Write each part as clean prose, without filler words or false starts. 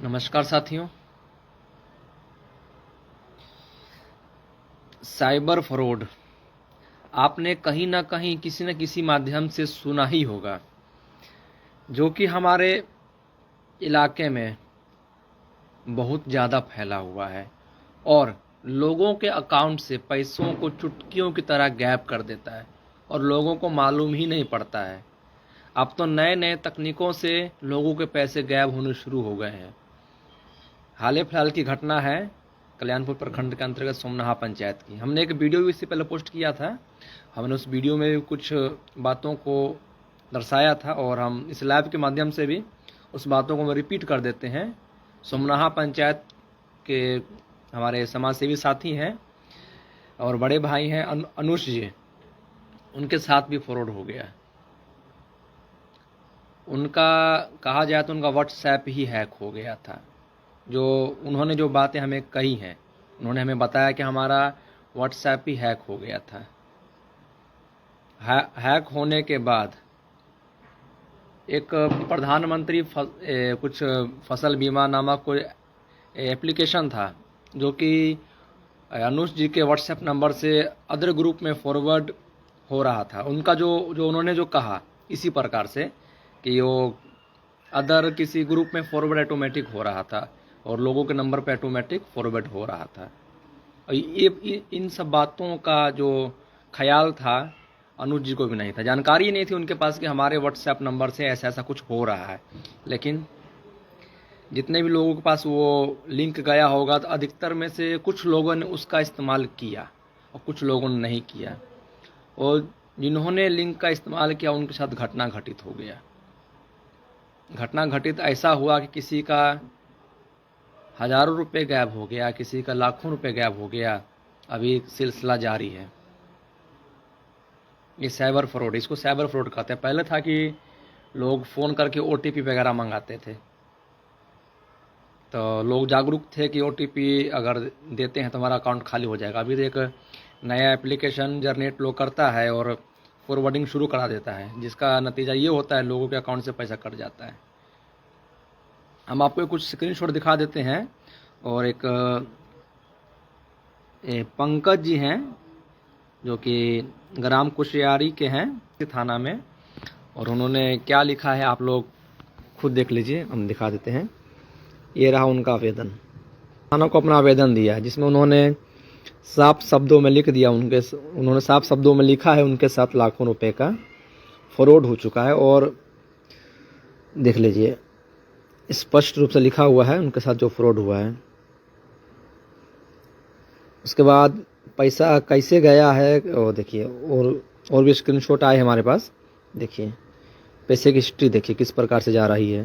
नमस्कार साथियों। Cyber fraud आपने कहीं ना कहीं किसी न किसी माध्यम से सुना ही होगा, जो कि हमारे इलाके में बहुत ज़्यादा फैला हुआ है और लोगों के अकाउंट से पैसों को चुटकियों की तरह गायब कर देता है और लोगों को मालूम ही नहीं पड़ता है। अब तो नए नए तकनीकों से लोगों के पैसे गायब होने शुरू हो गए हैं। हाल ही फिलहाल की घटना है कल्याणपुर प्रखंड के अंतर्गत सोमनाहा पंचायत की। हमने एक वीडियो भी इससे पहले पोस्ट किया था। हमने उस वीडियो में कुछ बातों को दर्शाया था और हम इस लाइव के माध्यम से भी उस बातों को रिपीट कर देते हैं। सोमनाहा पंचायत के हमारे समाज सेवी साथी हैं और बड़े भाई हैं अनुष जी, उनके साथ भी फ्रॉड हो गया। उनका कहा जाए तो उनका व्हाट्सएप ही हैक हो गया था। जो उन्होंने जो बातें हमें कही हैं, उन्होंने हमें बताया कि हमारा व्हाट्सएप ही हैक हो गया था। हैक होने के बाद एक प्रधानमंत्री कुछ फसल बीमा नामक कोई एप्लीकेशन था, जो कि अनुष जी के व्हाट्सएप नंबर से अदर ग्रुप में फॉरवर्ड हो रहा था। उनका जो उन्होंने जो कहा इसी प्रकार से कि वो अदर किसी ग्रुप में फॉरवर्ड ऑटोमेटिक हो रहा था और लोगों के नंबर पे ऑटोमेटिक फॉरवर्ड हो रहा था। और ये इन सब बातों का जो ख्याल था अनुज जी को भी नहीं था, जानकारी नहीं थी उनके पास कि हमारे व्हाट्सएप नंबर से ऐसा ऐसा कुछ हो रहा है। लेकिन जितने भी लोगों के पास वो लिंक गया होगा तो अधिकतर में से कुछ लोगों ने उसका इस्तेमाल किया और कुछ लोगों ने नहीं किया, और जिन्होंने लिंक का इस्तेमाल किया उनके साथ घटना घटित हो गया। घटना घटित ऐसा हुआ कि किसी का हज़ारों रुपए गायब हो गया, किसी का लाखों रुपए गायब हो गया। अभी सिलसिला जारी है। ये साइबर फ्रॉड, इसको साइबर फ्रॉड कहते हैं। पहले था कि लोग फ़ोन करके ओटीपी वगैरह मंगाते थे, तो लोग जागरूक थे कि ओटीपी अगर देते हैं तो हमारा अकाउंट खाली हो जाएगा। अभी तो एक नया एप्लीकेशन जनरेट लोग करता है और फॉरवर्डिंग शुरू करा देता है, जिसका नतीजा ये होता है लोगों के अकाउंट से पैसा कट जाता है। हम आपको कुछ स्क्रीनशॉट दिखा देते हैं। और एक पंकज जी हैं, जो कि ग्राम कुशियारी के हैं थाना में, और उन्होंने क्या लिखा है आप लोग खुद देख लीजिए, हम दिखा देते हैं। ये रहा उनका आवेदन। थाना को अपना आवेदन दिया है, जिसमें उन्होंने साफ शब्दों में लिख दिया, उन्होंने साफ शब्दों में लिखा है उनके साथ लाखों रुपए का फ्रॉड हो चुका है। और देख लीजिए, स्पष्ट रूप से लिखा हुआ है उनके साथ जो फ्रॉड हुआ है। उसके बाद पैसा कैसे गया है वो देखिए, और भी स्क्रीनशॉट आए हमारे पास। देखिए पैसे की हिस्ट्री देखिए किस प्रकार से जा रही है।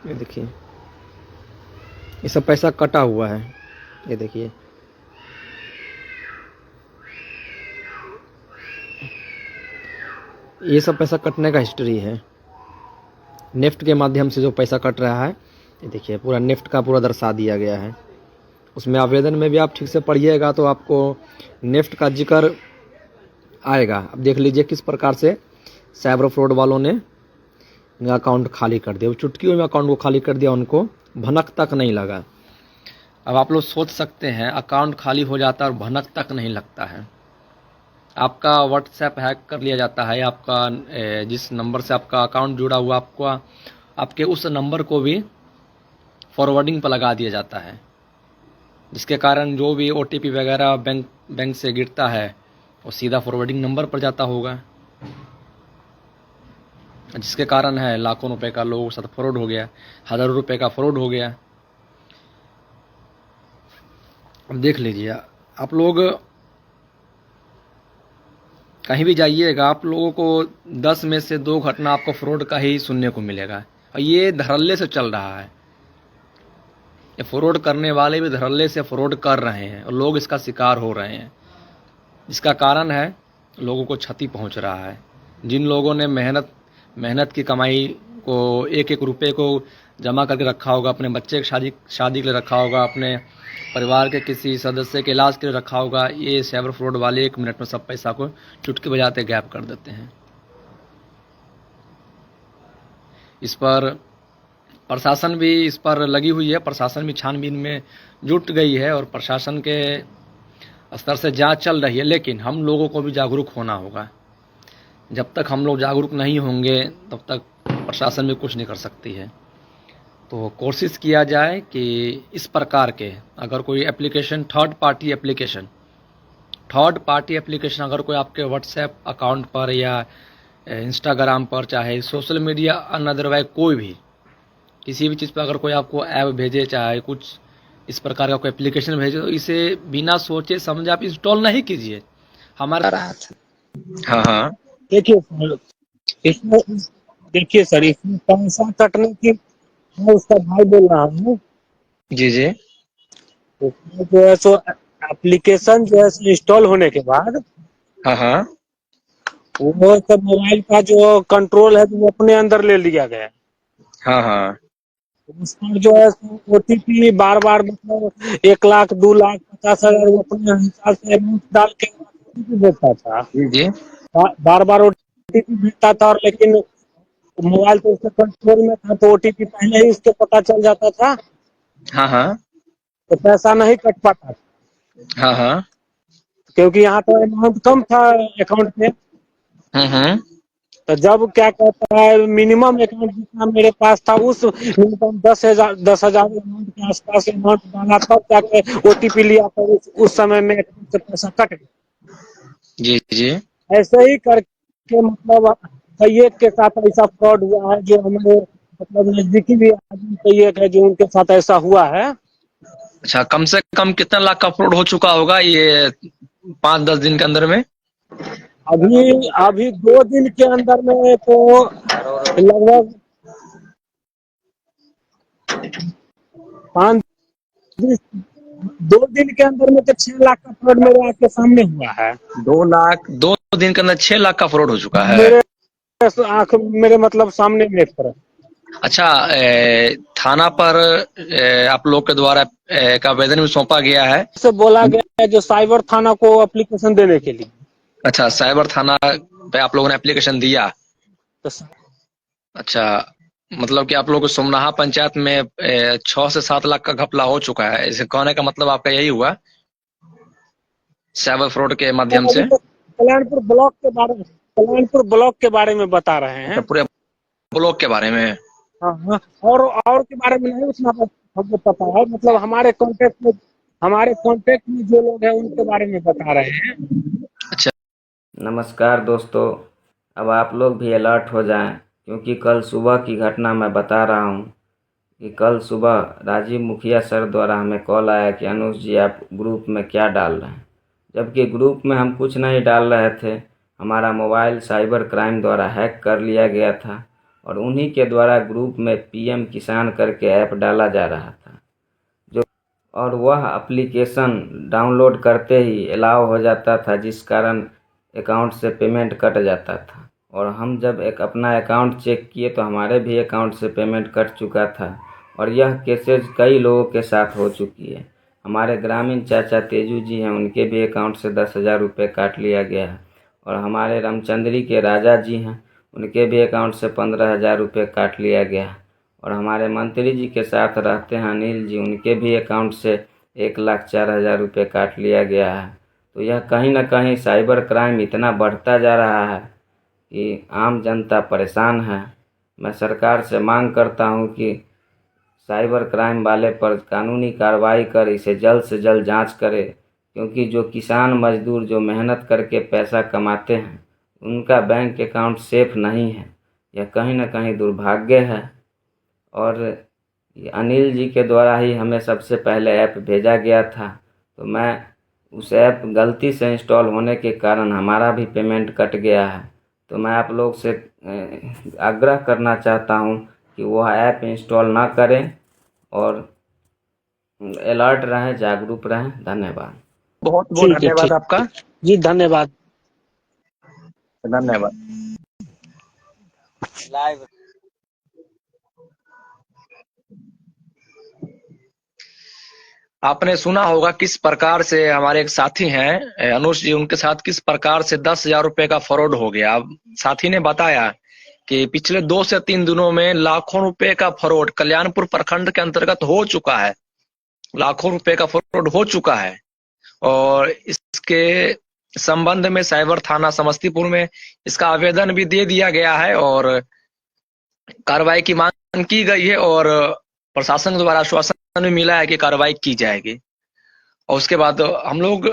ये देखिए, ये सब पैसा कटा हुआ है। ये देखिए, ये सब पैसा कटने का हिस्ट्री है। नेफ्ट के माध्यम से जो पैसा कट रहा है, ये देखिए पूरा नेफ्ट का पूरा दर्शा दिया गया है। उसमें आवेदन में भी आप ठीक से पढ़िएगा तो आपको नेफ्ट का जिक्र आएगा। अब देख लीजिए किस प्रकार से साइबर फ्रॉड वालों ने अकाउंट खाली कर दिया। चुटकियों में अकाउंट को खाली कर दिया, उनको भनक तक नहीं लगा। अब आप लोग सोच सकते हैं, अकाउंट खाली हो जाता है और भनक तक नहीं लगता है। आपका व्हाट्सएप हैक कर लिया जाता है, आपका जिस नंबर से आपका अकाउंट जुड़ा हुआ आपके उस नंबर को भी फॉरवर्डिंग पर लगा दिया जाता है, जिसके कारण जो भी ओटीपी वगैरह बैंक से गिरता है वो सीधा फॉरवर्डिंग नंबर पर जाता होगा, जिसके कारण है लाखों रुपए का लोगों के साथ फ्रॉड हो गया, हज़ारों रुपए का फ्रॉड हो गया। अब देख लीजिए, आप लोग कहीं भी जाइएगा, आप लोगों को 10 में से 2 घटना आपको फ्रॉड का ही सुनने को मिलेगा। और ये धड़ल्ले से चल रहा है। ये फ्रॉड करने वाले भी धड़ल्ले से फ्रॉड कर रहे हैं और लोग इसका शिकार हो रहे हैं, जिसका कारण है लोगों को क्षति पहुंच रहा है। जिन लोगों ने मेहनत की कमाई को एक एक रुपये को जमा करके रखा होगा, अपने बच्चे की शादी के लिए रखा होगा, अपने परिवार के किसी सदस्य के इलाज के लिए रखा होगा, ये साइबर फ्रॉड वाले 1 मिनट में सब पैसा को चुटकी बजाते गायब कर देते हैं। इस पर प्रशासन भी इस पर लगी हुई है, प्रशासन भी छानबीन में जुट गई है और प्रशासन के स्तर से जांच चल रही है। लेकिन हम लोगों को भी जागरूक होना होगा। जब तक हम लोग जागरूक नहीं होंगे तब तक प्रशासन भी कुछ नहीं कर सकती है। तो कोशिश किया जाए कि इस प्रकार के अगर कोई एप्लीकेशन थर्ड पार्टी एप्लीकेशन अगर कोई आपके व्हाट्सएप अकाउंट पर या इंस्टाग्राम पर, चाहे सोशल मीडिया अनअदरवाइज कोई भी किसी भी चीज़ पर अगर कोई आपको ऐप भेजे, चाहे कुछ इस प्रकार का कोई एप्लीकेशन भेजे, तो इसे बिना सोचे समझे आप इंस्टॉल नहीं कीजिए। हमारा रहा था। हाँ हाँ देखिए सर, इसमें देखिए सर, इसमें पैसा कटने की, मैं उसका भाई बोल रहा हूँ। जी जी। उसमें जो है सो एप्लीकेशन जो है इंस्टॉल होने के बाद हाँ हाँ वो सब मोबाइल का जो कंट्रोल है वो अपने अंदर ले लिया गया है। हाँ हाँ उस पर जो है ओटीपी बार बार, मतलब 1 लाख 2 लाख 50,000 वो अपने हिसाब से अमाउंट डाल के OTP भेजता था। जी जी। बार बार ओटीपी भेजता था, और लेकिन मोबाइल तो उसके कंट्रोल में था, तो ओटीपी पहले ही उसको पता चल जाता था, हाँ हाँ तो पैसा नहीं कट पाता था। हाँ हाँ। क्योंकि यहाँ तो अमाउंट कम था अकाउंट में। हम्म। तो जब क्या कहता है, मिनिमम अकाउंट जितना मेरे पास था, उस मिनिमम 10,000 अमाउंट के आसपास अमाउंट डाला, तब जाके ओटीपी लिया, तो उस समय में अकाउंट से पैसा कट गया। जी जी। ऐसे ही करके मतलब कई एक के साथ ऐसा फ्रॉड हुआ है, जो हमारे मतलब नजदीकी भी आदमी कई एक है जो उनके साथ ऐसा हुआ है। अच्छा, कम से कम कितना लाख का फ्रॉड हो चुका होगा ये 5-10 दिन के अंदर में? अभी 2 दिन के अंदर में तो लगभग 5 2 दिन के अंदर में तो 6 लाख का फ्रॉड मेरे आपके सामने हुआ है। 2 दिन के अंदर 6 लाख का फ्रॉड हो चुका है। मेरे आंख, मेरे मतलब सामने में एक तरफ। अच्छा, थाना पर आप लोग के द्वारा एक आवेदन भी सौंपा गया है? से बोला गया है जो साइबर थाना को एप्लीकेशन देने के लिए। अच्छा, साइबर थाना पे आप लोगों ने एप्लीकेशन दिया? तो अच्छा, मतलब कि आप लोग को सोमनाहा पंचायत में 6 से 7 लाख का घपला हो चुका है, इसे कहने का मतलब आपका यही हुआ साइबर फ्रॉड के माध्यम से? कल्याणपुर ब्लॉक के बारे में बता रहे हैं। तो पूरे ब्लॉक के बारे में? हाँ हाँ, और के बारे में नहीं उतना हमको पता है, मतलब हमारे कांटेक्ट में जो लोग हैं उनके बारे में बता रहे हैं। अच्छा। नमस्कार दोस्तों, अब आप लोग भी अलर्ट हो जाएं, क्योंकि कल सुबह की घटना मैं बता रहा हूं कि कल सुबह राजीव मुखिया सर द्वारा हमें कॉल आया कि अनुज जी आप ग्रुप में क्या डाल रहे हैं, जबकि ग्रुप में हम कुछ नहीं डाल रहे थे। हमारा मोबाइल साइबर क्राइम द्वारा हैक कर लिया गया था और उन्हीं के द्वारा ग्रुप में पीएम किसान करके ऐप डाला जा रहा था, और वह एप्लीकेशन डाउनलोड करते ही अलाउ हो जाता था, जिस कारण अकाउंट से पेमेंट कट जाता था। और हम जब अपना अकाउंट चेक किए तो हमारे भी अकाउंट से पेमेंट कट चुका था, और यह केसेज कई लोगों के साथ हो चुकी है। हमारे ग्रामीण चाचा तेजू जी हैं, उनके भी अकाउंट से 10,000 रुपये काट लिया गया है, और हमारे रामचंद्री के राजा जी हैं, उनके भी अकाउंट से 15,000 रुपये काट लिया गया है, और हमारे मंत्री जी के साथ रहते हैं अनिल जी, उनके भी अकाउंट से 1,04,000 रुपये काट लिया गया है। तो यह कहीं ना कहीं साइबर क्राइम इतना बढ़ता जा रहा है कि आम जनता परेशान है। मैं सरकार से मांग करता हूं कि साइबर क्राइम वाले पर कानूनी कार्रवाई कर इसे जल्द से जल्द जांच करे, क्योंकि जो किसान मजदूर जो मेहनत करके पैसा कमाते हैं उनका बैंक अकाउंट सेफ नहीं है। यह कहीं ना कहीं दुर्भाग्य है, और अनिल जी के द्वारा ही हमें सबसे पहले ऐप भेजा गया था, तो मैं उस ऐप गलती से इंस्टॉल होने के कारण हमारा भी पेमेंट कट गया है। तो मैं आप लोग से आग्रह करना चाहता हूं कि वह ऐप इंस्टॉल ना करें और अलर्ट रहें, जागरूक रहें। धन्यवाद। बहुत बहुत धन्यवाद आपका। जी धन्यवाद। धन्यवाद। आपने सुना होगा किस प्रकार से हमारे एक साथी हैं अनुज जी, उनके साथ किस प्रकार से 10,000 रुपए का फ्रॉड हो गया। अब साथी ने बताया कि पिछले 2 से 3 दिनों में लाखों रुपए का फ्रॉड कल्याणपुर प्रखंड के अंतर्गत हो चुका है। लाखों रुपए का फ्रॉड हो चुका है और इसके संबंध में साइबर थाना समस्तीपुर में इसका आवेदन भी दे दिया गया है और कार्रवाई की मांग की गई है और प्रशासन द्वारा आश्वासन भी मिला है कि कार्रवाई की जाएगी। और उसके बाद हम लोग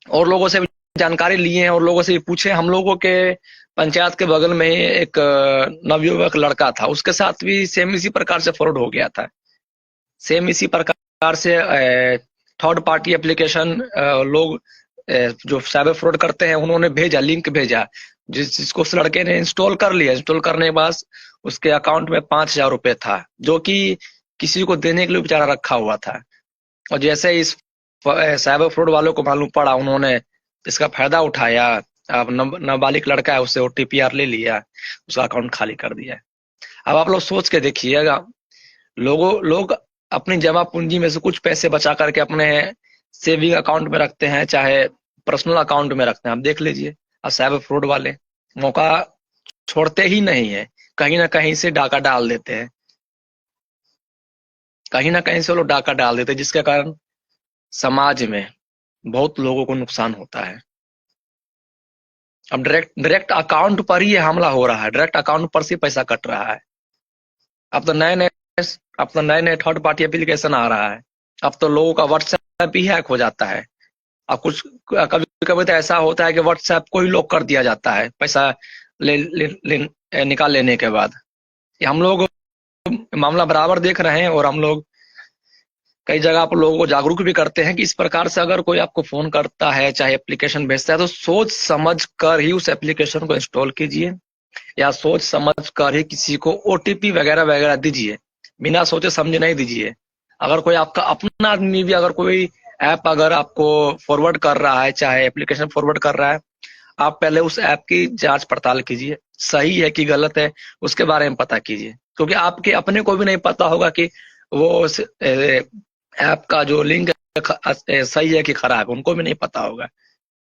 और लोगों से भी जानकारी लिए हैं और लोगों से भी पूछे। हम लोगों के पंचायत के बगल में ही एक नवयुवक लड़का था, उसके साथ भी सेम इसी प्रकार से फ्रॉड हो गया था। सेम इसी प्रकार से थर्ड पार्टी एप्लीकेशन लोग जो साइबर फ्रॉड करते हैं उन्होंने भेजा, लिंक भेजा, जिसको उस लड़के ने इंस्टॉल कर लिया। इंस्टॉल करने के बाद उसके अकाउंट में 5,000 रुपए था, जो कि किसी को देने के लिए बेचारा रखा हुआ था। और जैसे इस साइबर फ्रॉड वालों को मालूम पड़ा, उन्होंने इसका फायदा उठाया। अब नाबालिग लड़का है, उससे OTP लिया, उसका अकाउंट खाली कर दिया। अब आप लोग सोच के देखिएगा, लोग अपनी जमा पूंजी में से कुछ पैसे बचा करके अपने सेविंग अकाउंट में रखते हैं, चाहे पर्सनल अकाउंट में रखते हैं। आप देख लीजिए, अब साइबर फ्रॉड वाले मौका छोड़ते ही नहीं है, कहीं ना कहीं से डाका डाल देते हैं, कहीं ना कहीं से लोग डाका डाल देते हैं, जिसके कारण समाज में बहुत लोगों को नुकसान होता है। अब डायरेक्ट अकाउंट पर ही हमला हो रहा है, डायरेक्ट अकाउंट पर से पैसा कट रहा है। अब तो नए थर्ड पार्टी एप्लीकेशन आ रहा है। अब तो लोगों का व्हाट्सएप ही हैक हो जाता है। अब कुछ कभी कभी तो ऐसा होता है कि व्हाट्सएप को ही लॉक कर दिया जाता है पैसा निकाल लेने के बाद। ये हम लोग मामला बराबर देख रहे हैं और हम लोग कई जगह पर लोगों को जागरूक भी करते हैं कि इस प्रकार से अगर कोई आपको फोन करता है, चाहे एप्लीकेशन भेजता है, तो सोच समझ कर ही उस एप्लीकेशन को इंस्टॉल कीजिए या सोच समझ कर ही किसी को OTP वगैरह वगैरह दीजिए, बिना सोचे समझे नहीं दीजिए। अगर कोई आपका अपना आदमी भी अगर कोई ऐप अगर आपको फॉरवर्ड कर रहा है, चाहे एप्लीकेशन फॉरवर्ड कर रहा है, आप पहले उस ऐप की जांच पड़ताल कीजिए, सही है कि गलत है उसके बारे में पता कीजिए। क्योंकि आपके अपने को भी नहीं पता होगा कि वो ऐप का जो लिंक सही है कि खराब, उनको भी नहीं पता होगा।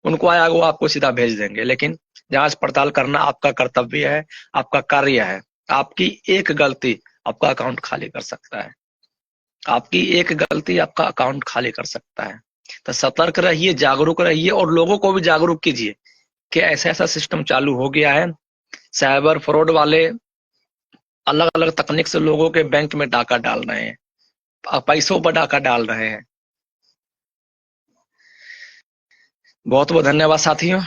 उनको आया वो आपको सीधा भेज देंगे। लेकिन जांच पड़ताल करना आपका कर्तव्य है, आपका कार्य है। आपकी एक गलती आपका अकाउंट खाली कर सकता है, आपकी एक गलती आपका अकाउंट खाली कर सकता है। तो सतर्क रहिए, जागरूक रहिए और लोगों को भी जागरूक कीजिए कि ऐसा ऐसा सिस्टम चालू हो गया है। साइबर फ्रॉड वाले अलग अलग तकनीक से लोगों के बैंक में डाका डाल रहे हैं, पैसों पर डाका डाल रहे हैं। बहुत बहुत धन्यवाद साथियों।